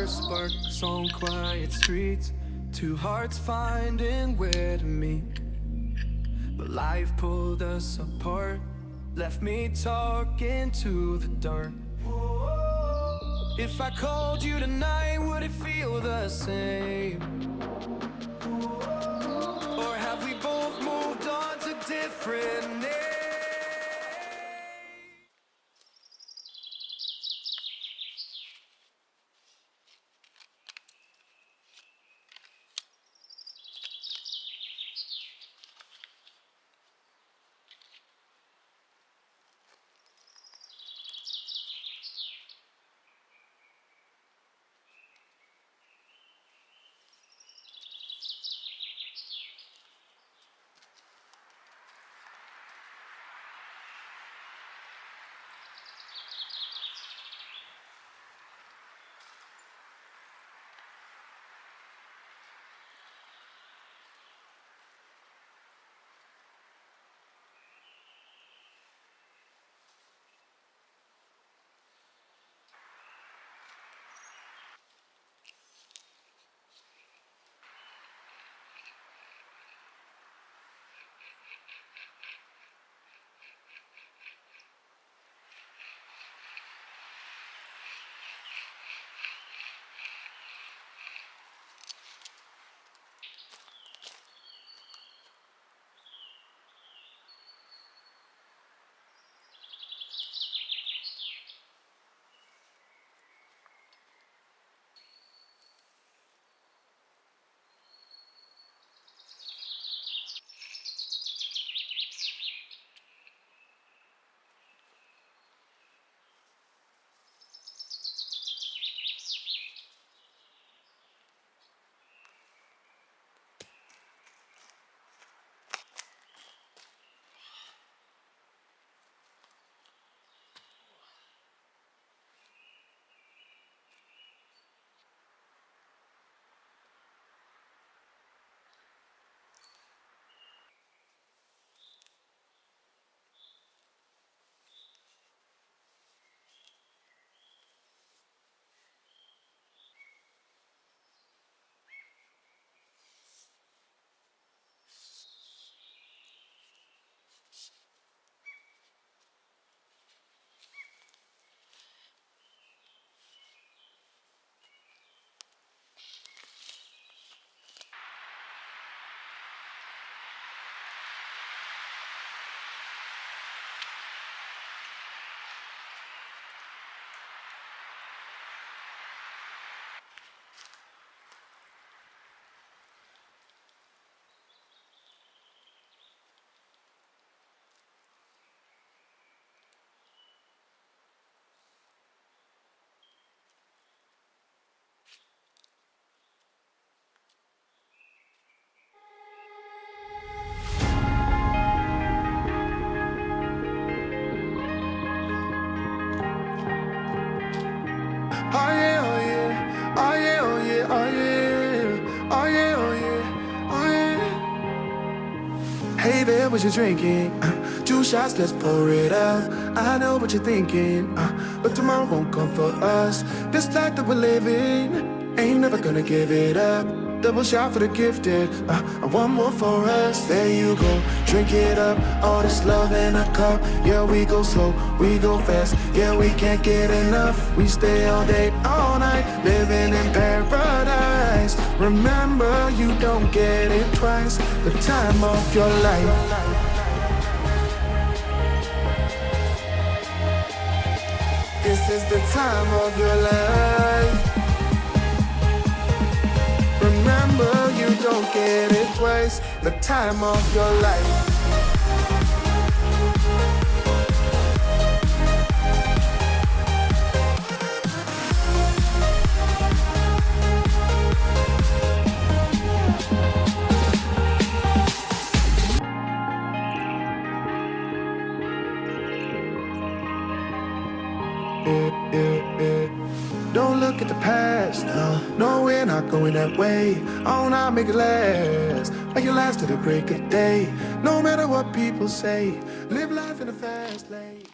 sparks on quiet streets, two hearts finding where to meet. But life pulled us apart, left me talking to the dark. If I called you tonight, would it feel the same? Or have we both moved on to different names? Oh yeah, oh yeah, oh yeah, oh yeah, oh yeah, oh yeah, oh yeah, oh yeah. Hey there, what you drinking? 2 shots, let's pour it out. I know what you're thinking, but tomorrow won't come for us. This life that we're living, ain't never gonna give it up. Double shot for the gifted, and one more for us. There you go, drink it up. All this love in a cup. Yeah, we go slow, we go fast. Yeah, we can't get enough. We stay all day, all night, living in paradise. Remember, you don't get it twice. The time of your life. This is the time of your life. Remember, you don't get it twice. The time of your life. Don't look at the past, no, we're not going that way. Oh, now make it last, make it last to the break of day. No matter what people say, live life in a fast lane.